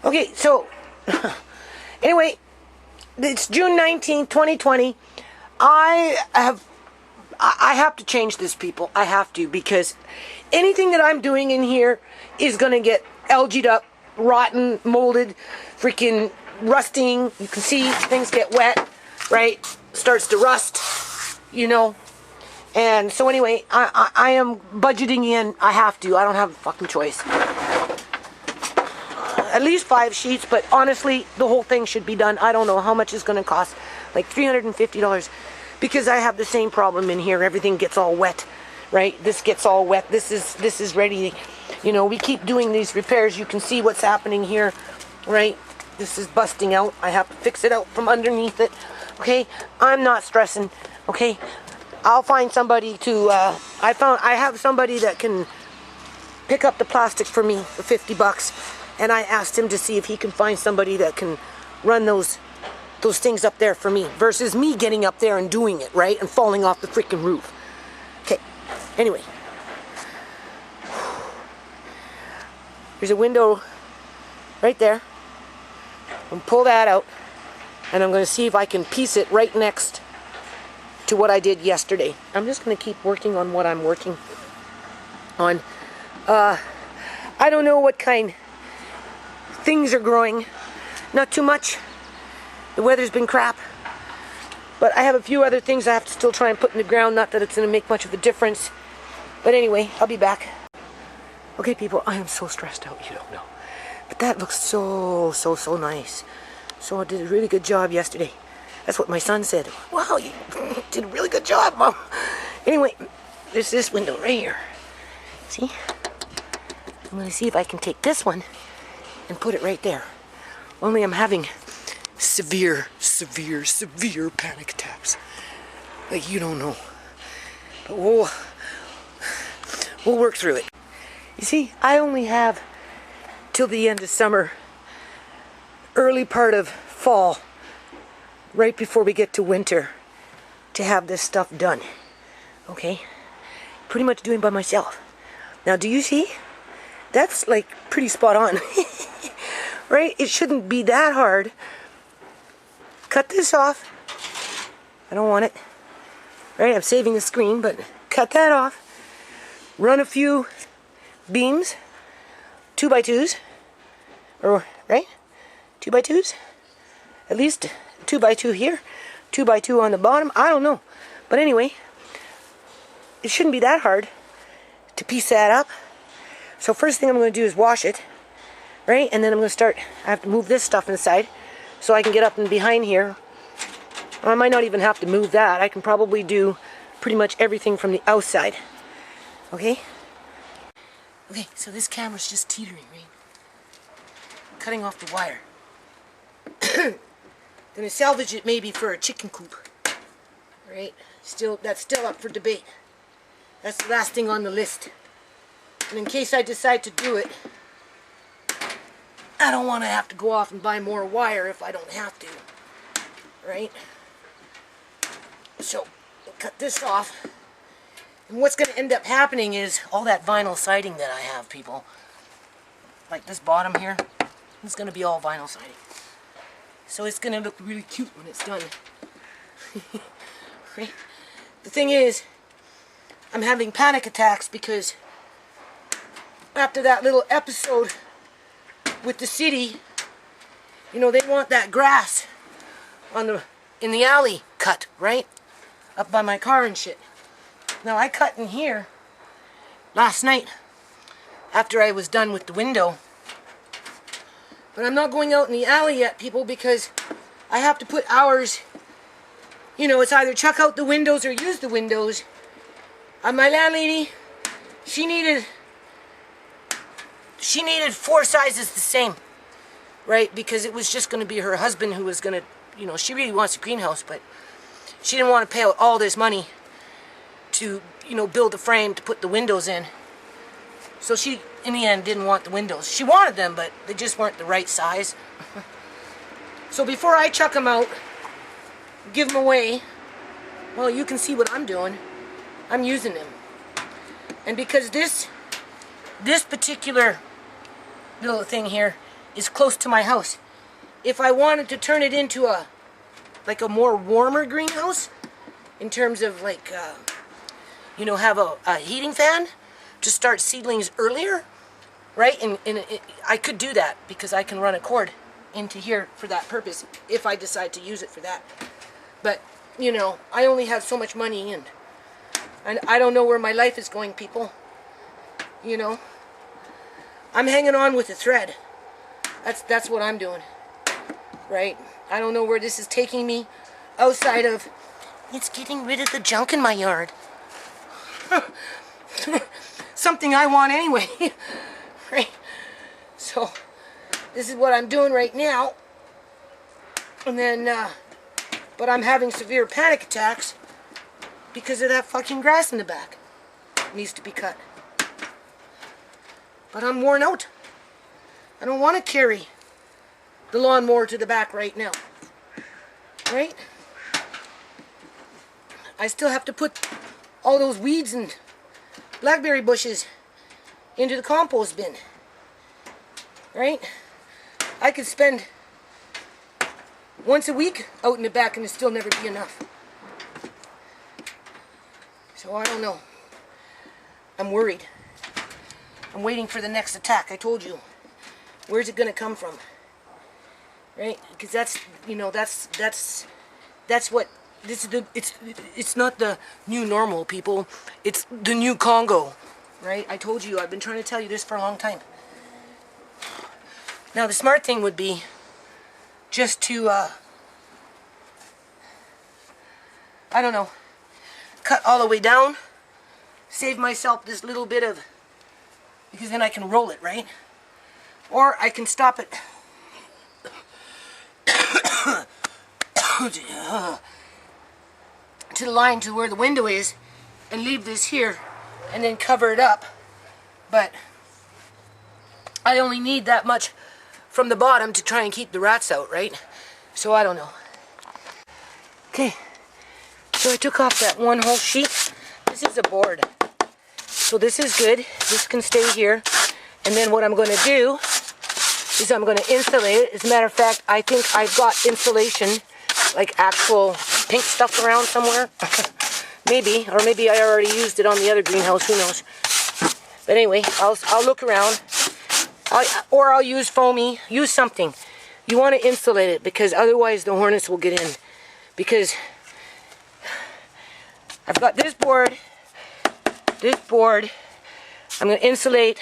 Okay, so anyway, it's June 19th, 2020. I have to change this, people. I have to, because anything that I'm doing in here is going to get algaed up, rotten, molded, freaking rusting. You can see things get wet, right? Starts to rust, you know. And so anyway, I am budgeting in. I have to. I don't have a fucking choice. At least 5 sheets, but honestly, the whole thing should be done. I don't know how much it's going to cost. Like $350. Because I have the same problem in here. Everything gets all wet, right? This gets all wet. This is ready. You know, we keep doing these repairs. You can see what's happening here, right? This is busting out. I have to fix it out from underneath it. Okay? I'm not stressing. Okay? I'll find somebody to, I have somebody that can pick up the plastic for me for $50. And I asked him to see if he can find somebody that can run those things up there for me, versus me getting up there and doing it, right? And falling off the freaking roof. Okay, anyway. There's a window right there. I'm going to pull that out. And I'm going to see if I can piece it right next to what I did yesterday. I'm just going to keep working on what I'm working on. I don't know what kind things are growing. Not too much. The weather's been crap. But I have a few other things I have to still try and put in the ground. Not that it's going to make much of a difference. But anyway, I'll be back. Okay, people, I am so stressed out. You don't know. But that looks so nice. So I did a really good job yesterday. That's what my son said. Wow, you did a really good job, Mom. Anyway, there's this window right here. See? I'm going to see if I can take this one and put it right there. Only I'm having severe panic attacks. Like you don't know. But we'll work through it. You see, I only have till the end of summer, early part of fall, right before we get to winter, to have this stuff done. Okay? Pretty much doing by myself. Now, do you see? That's like pretty spot on. Right? It shouldn't be that hard. Cut this off. I don't want it. Right? I'm saving the screen, but cut that off. Run a few beams. 2x2s. Or, right? 2x2s. At least 2x2 here. 2x2 on the bottom. I don't know. But anyway, it shouldn't be that hard to piece that up. So first thing I'm going to do is wash it. Right? And then I'm going to start, I have to move this stuff inside so I can get up and behind here. I might not even have to move that. I can probably do pretty much everything from the outside. Okay? Okay, so this camera's just teetering, right? Cutting off the wire. Gonna salvage it maybe for a chicken coop. Right? That's still up for debate. That's the last thing on the list. And in case I decide to do it, I don't want to have to go off and buy more wire if I don't have to. Right? So, we'll cut this off. And what's going to end up happening is all that vinyl siding that I have, people. Like this bottom here. It's going to be all vinyl siding. So it's going to look really cute when it's done. Right? The thing is, I'm having panic attacks because after that little episode with the city, you know, they want that grass in the alley cut, right? Up by my car and shit. Now I cut in here last night after I was done with the window. But I'm not going out in the alley yet, people, because I have to put hours. You know, it's either chuck out the windows or use the windows. My landlady, she needed 4 sizes the same, right? Because it was just going to be her husband who was going to, you know, she really wants a greenhouse, but she didn't want to pay out all this money to, you know, build a frame to put the windows in. So she, in the end, didn't want the windows. She wanted them, but they just weren't the right size. So before I chuck them out, give them away, well, you can see what I'm doing. I'm using them. And because this particular little thing here is close to my house. If I wanted to turn it into a more warmer greenhouse, in terms of like, have a heating fan to start seedlings earlier, right? And I could do that because I can run a cord into here for that purpose if I decide to use it for that. But, I only have so much money and I don't know where my life is going, people. I'm hanging on with a thread. That's what I'm doing, right? I don't know where this is taking me outside of, it's getting rid of the junk in my yard. Something I want anyway, right? So, this is what I'm doing right now. And then, but I'm having severe panic attacks because of that fucking grass in the back. It needs to be cut. But I'm worn out. I don't want to carry the lawnmower to the back right now. Right? I still have to put all those weeds and blackberry bushes into the compost bin. Right? I could spend once a week out in the back and it'd still never be enough. So I don't know. I'm worried. I'm waiting for the next attack. I told you. Where's it gonna come from? Right? Because that's what this is. It's not the new normal, people. It's the new Congo. Right? I told you. I've been trying to tell you this for a long time. Now the smart thing would be just to I don't know, cut all the way down, save myself this little bit of, because then I can roll it, right? Or I can stop it to the line to where the window is and leave this here and then cover it up. But I only need that much from the bottom to try and keep the rats out, right? So I don't know. Okay, so I took off that one whole sheet. This is a board. So this is good. This can stay here. And then what I'm going to do is I'm going to insulate it. As a matter of fact, I think I've got insulation, like actual pink stuff around somewhere. Maybe, or maybe I already used it on the other greenhouse, who knows. But anyway, I'll look around. Or I'll use foamy, use something. You want to insulate it because otherwise the hornets will get in. Because I've got this board, I'm going to insulate,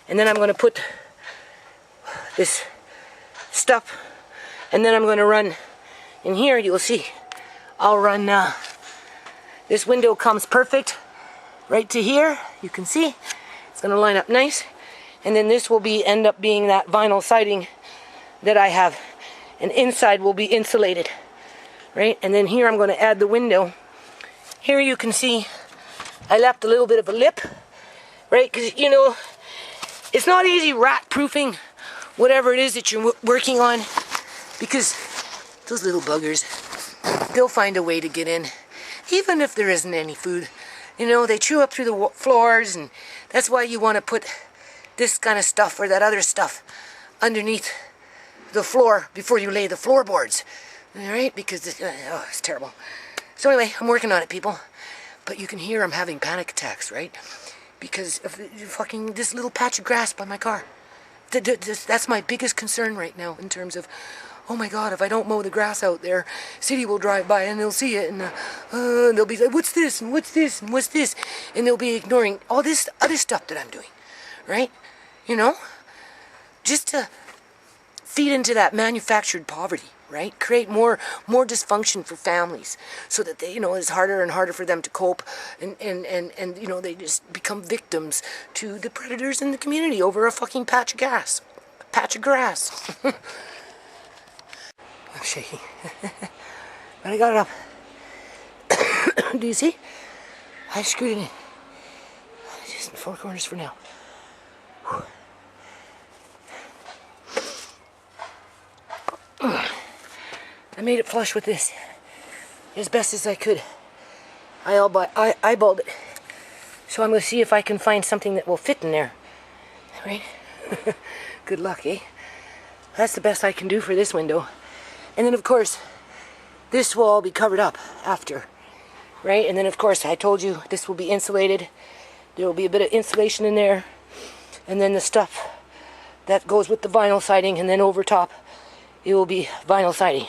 and then I'm going to put this stuff, and then I'm going to run in here. You'll see, I'll run, this window comes perfect right to here. You can see. It's going to line up nice, and then this will end up being that vinyl siding that I have, and inside will be insulated, right? And then here I'm going to add the window. Here you can see I left a little bit of a lip, right? Because it's not easy rat proofing whatever it is that you're working on, because those little buggers, they'll find a way to get in, even if there isn't any food. They chew up through the floors, and that's why you want to put this kind of stuff or that other stuff underneath the floor before you lay the floorboards. Alright? Because it's terrible. So anyway, I'm working on it, people. But you can hear I'm having panic attacks, right? Because of this little patch of grass by my car. That's my biggest concern right now in terms of, oh my God, if I don't mow the grass out there, city will drive by and they'll see it, and they'll be like, what's this, and what's this, and what's this? And they'll be ignoring all this other stuff that I'm doing, right? Just to feed into that manufactured poverty, right? Create more dysfunction for families so that they, it's harder and harder for them to cope, and they just become victims to the predators in the community over a fucking patch of grass. I'm shaking. But I got it up. Do you see? I screwed it in. Just in the 4 corners for now. Whew. I made it flush with this as best as I could. I eyeballed it. So I'm going to see if I can find something that will fit in there. Right? Good luck, eh? That's the best I can do for this window. And then, of course, this will all be covered up after, right? And then, of course, I told you this will be insulated. There will be a bit of insulation in there. And then the stuff that goes with the vinyl siding, and then over top, it will be vinyl siding,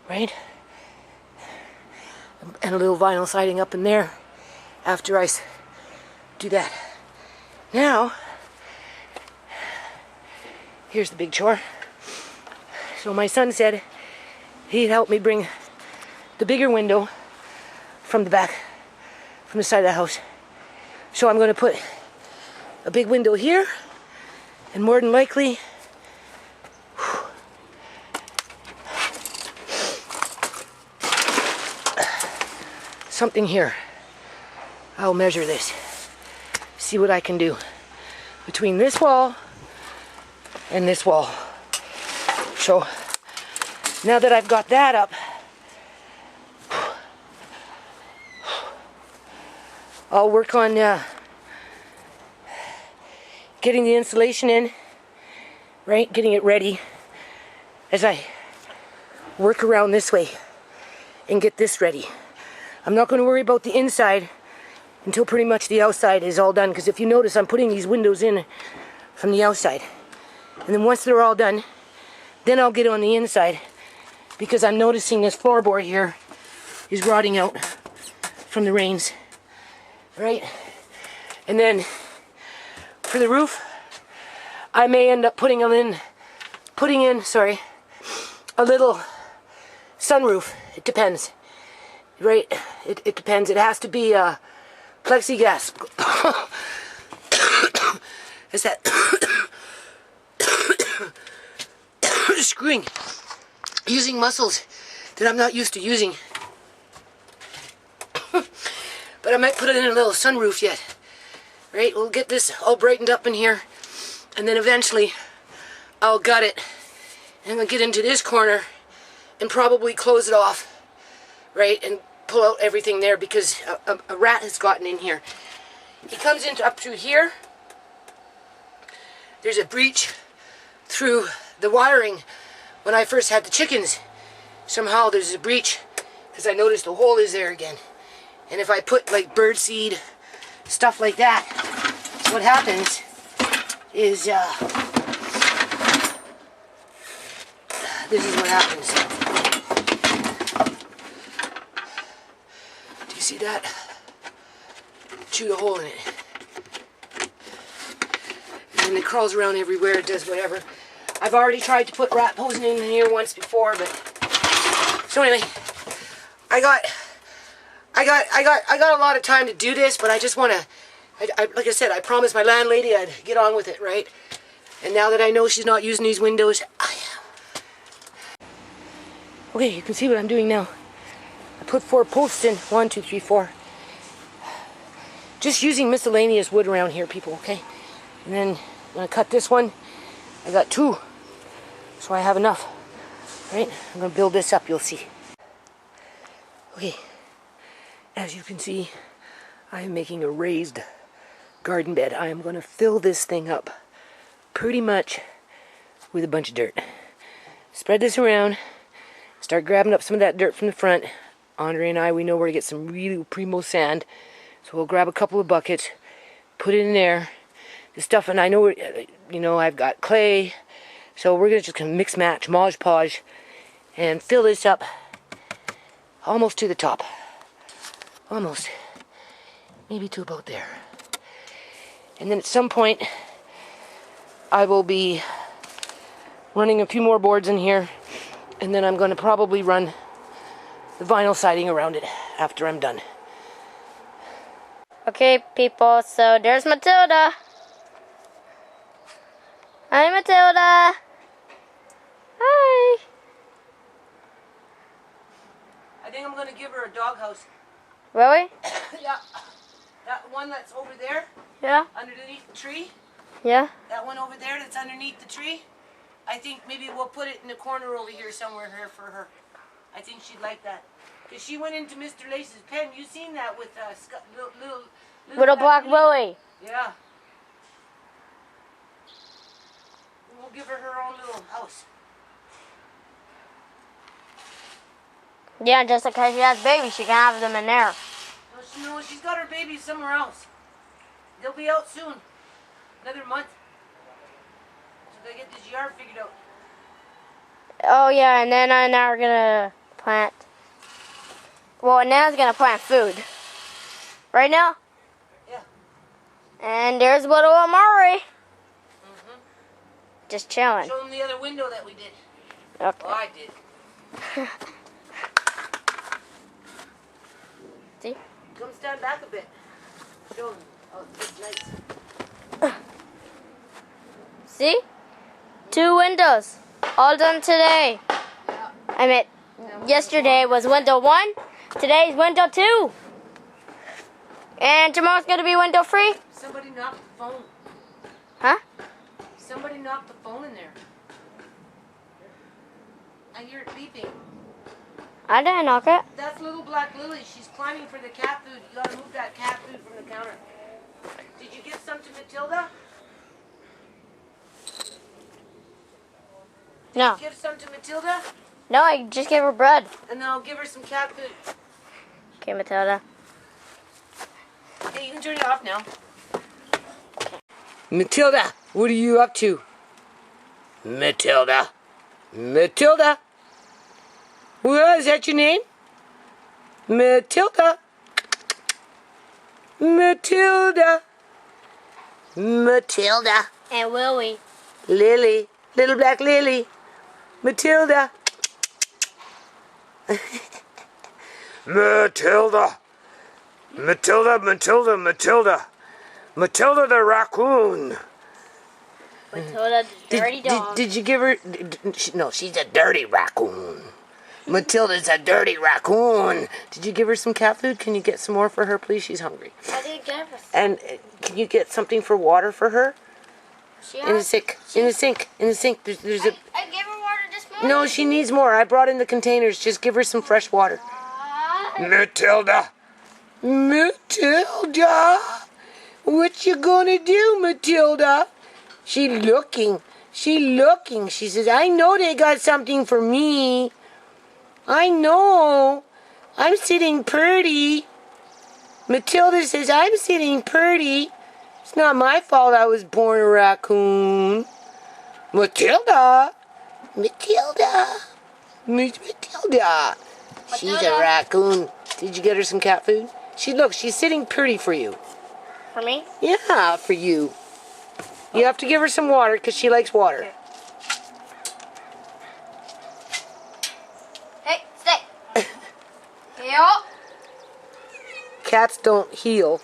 right? And a little vinyl siding up in there after I do that. Now, here's the big chore. So my son said he'd help me bring the bigger window from the back, from the side of the house. So I'm going to put a big window here, and more than likely, something here. I'll measure this, see what I can do between this wall and this wall. So now that I've got that up, I'll work on getting the insulation in, right? Getting it ready as I work around this way and get this ready. I'm not going to worry about the inside until pretty much the outside is all done, because if you notice, I'm putting these windows in from the outside. And then once they're all done, then I'll get on the inside, because I'm noticing this floorboard here is rotting out from the rains, right? And then for the roof, I may end up putting in a little sunroof. It depends, right? It depends. It has to be plexiglass. Is that screwing? Using muscles that I'm not used to using. But I might put it in a little sunroof yet. Right? We'll get this all brightened up in here, and then eventually I'll gut it and I'll get into this corner and probably close it off, right, and pull out everything there, because a rat has gotten in here. He comes in up through here. There's a breach through the wiring. When I first had the chickens, somehow there's a breach, because I noticed the hole is there again. And if I put like bird seed, stuff like that, what happens is this is what happens. Do you see that? Shoot a hole in it. And it crawls around everywhere, it does whatever. I've already tried to put rat poison in here once before, but so anyway, I got a lot of time to do this, but I just want to, like I said, I promised my landlady I'd get on with it, right? And now that I know she's not using these windows, I am. Okay, you can see what I'm doing now. I put 4 posts in, 1, 2, 3, 4. Just using miscellaneous wood around here, people, okay? And then I'm going to cut this one. I got 2, so I have enough, right? I'm going to build this up, you'll see. Okay, as you can see, I am making a raised garden bed. I am going to fill this thing up pretty much with a bunch of dirt. Spread this around, start grabbing up some of that dirt from the front. Andre and I, we know where to get some really primo sand, so we'll grab a couple of buckets, put it in there. The stuff, and I know, you know, I've got clay, so we're just gonna mix, match, Mod Podge, and fill this up almost to the top. Almost. Maybe to about there. And then at some point, I will be running a few more boards in here, and then I'm going to probably run the vinyl siding around it after I'm done. Okay, people, so there's Matilda. Hi, Matilda. Hi. I think I'm going to give her a doghouse. Really? Yeah. That one that's over there, Yeah. underneath the tree. Yeah. That one over there that's underneath the tree. I think maybe we'll put it in the corner over here somewhere here for her. I think she'd like that. Because she went into Mr. Lace's pen. You seen that with Little black Willie. Yeah. we'll give her her own little house. Yeah, just in case she has babies, she can have them in there. No, she's got her babies somewhere else. They'll be out soon. Another month. So they get this yard figured out. Oh yeah, and then now we're gonna plant. Well, Nana's gonna plant food. Right now? Yeah. And there's little Amari. Just chilling. Show them the other window that we did. Okay. Well, I did. See? Come stand back a bit. Show them. Oh, it's nice. See? 2 windows. All done today. Yeah. I mean, yesterday was window 1. Today's window 2. And tomorrow's gonna be window 3. Somebody knocked the phone. Huh? Somebody knocked the phone in there. I hear it beeping. I didn't knock it. That's little black Lily. She's climbing for the cat food. You gotta move that cat food from the counter. Did you give some to Matilda? No. Give some to Matilda? No, I just gave her bread. And then I'll give her some cat food. Okay, Matilda. Hey, you can turn it off now. Matilda, what are you up to? Matilda. Matilda. Well, is that your name? Matilda. Matilda. Matilda. And Willie. Lily. Little black Lily. Matilda. Matilda. Matilda, Matilda, Matilda. Matilda the raccoon. Matilda, the dirty dog. Did you give her... No, she's a dirty raccoon. Matilda's a dirty raccoon. Did you give her some cat food? Can you get some more for her, please? She's hungry. I didn't give her some. And can you get something for water for her? In the sink. In the sink. In the sink. There's a... I gave her water this morning. No, she needs more. I brought in the containers. Just give her some fresh water. Matilda. Matilda. What you gonna do, Matilda? She looking. She says, I know they got something for me. I know. I'm sitting pretty. Matilda says, I'm sitting pretty. It's not my fault I was born a raccoon. Matilda. Matilda. Matilda. She's a raccoon. Did you get her some cat food? She's sitting pretty for you. For me? Yeah, for you. You have to give her some water because she likes water. Okay. Hey, stay. Heel. Cats don't heal.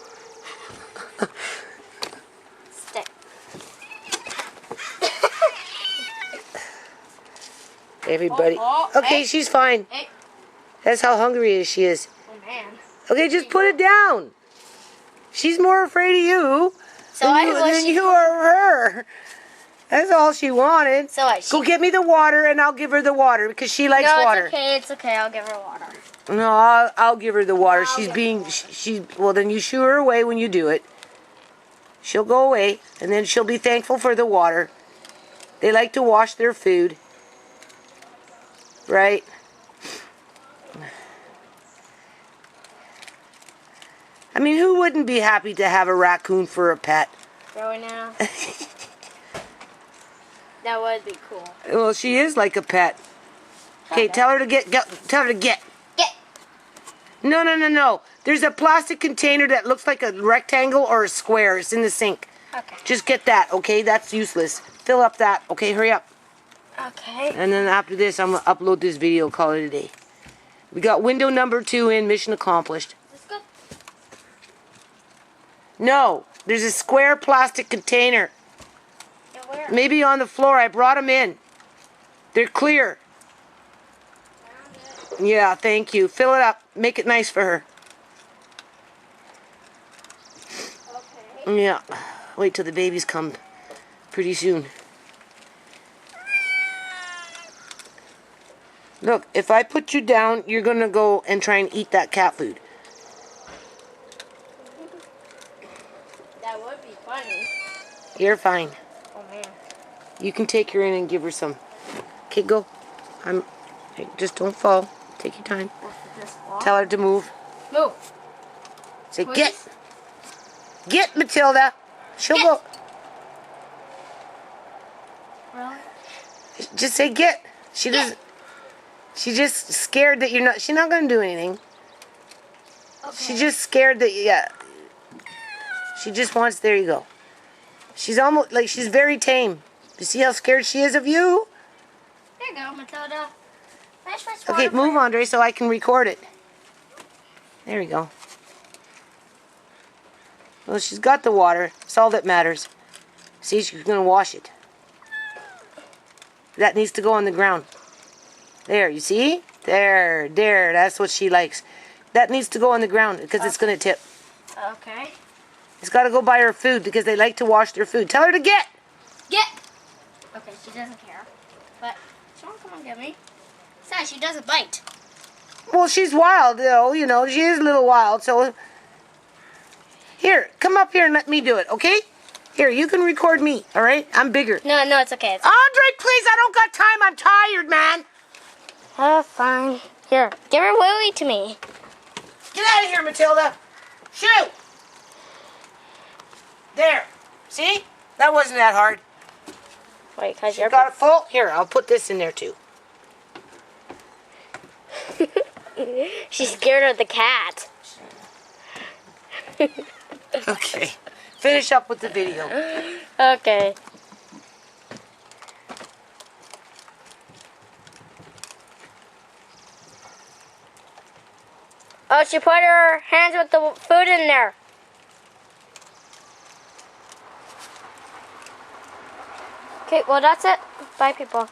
Stay. Everybody. Okay, hey. she's fine. Hey. That's how hungry she is. Oh, man. Okay, just put it down. She's more afraid of you than you are of her. That's all she wanted. So what? Go get me the water, and I'll give her the water because she likes water. It's okay. I'll give her water. No, I'll give her the water. She's being well. Then you shoo her away when you do it. She'll go away, and then she'll be thankful for the water. They like to wash their food, right? I mean, who wouldn't be happy to have a raccoon for a pet? Really now? That would be cool. Well, she is like a pet. Okay, tell her to get. Tell her to get. Get. No. There's a plastic container that looks like a rectangle or a square. It's in the sink. Okay. Just get that, okay? That's useless. Fill up that. Okay, hurry up. Okay. And then after this, I'm going to upload this video, call it a day. We got window number 2 in, mission accomplished. Let's go. No, there's a square plastic container. Yeah, where? Maybe on the floor. I brought them in. They're clear. Yeah, thank you. Fill it up. Make it nice for her. Okay. Yeah. Wait till the babies come pretty soon. Look, if I put you down, you're going to go and try and eat that cat food. That would be funny. You're fine. Oh, man. You can take her in and give her some. Okay, go. Hey, just don't fall. Take your time. Tell her to move. Move. Say, Please? get. Get, Matilda. She'll go. Really? Just say get. She doesn't. She's just scared that you're not. She's not gonna do anything. Okay. She's just scared that She just wants. There you go. She's almost like she's very tame. You see how scared she is of you? There you go, Matilda. Nice. Okay, move, Andre, so I can record it. There we go. Well, she's got the water. That's all that matters. See, she's gonna wash it. That needs to go on the ground. There, you see? There. That's what she likes. That needs to go on the ground because it's going to tip. Okay. It's got to go by her food because they like to wash their food. Tell her to get. Get. Okay, she doesn't care. But she won't come and get me. Besides, she doesn't bite. Well, she's wild, though. You know, she is a little wild. So, here, come up here and let me do it, okay? Here, you can record me, all right? I'm bigger. No, it's okay. Andre, please, I don't got time. I'm tired, man. Oh, fine. Here, give her Willie to me. Get out of here, Matilda. Shoot. There. See? That wasn't that hard. Wait, cause You got it full? Here, I'll put this in there, too. She's scared of the cat. Okay. Finish up with the video. Okay. Oh, she put her hands with the food in there. Okay, well that's it. Bye, people.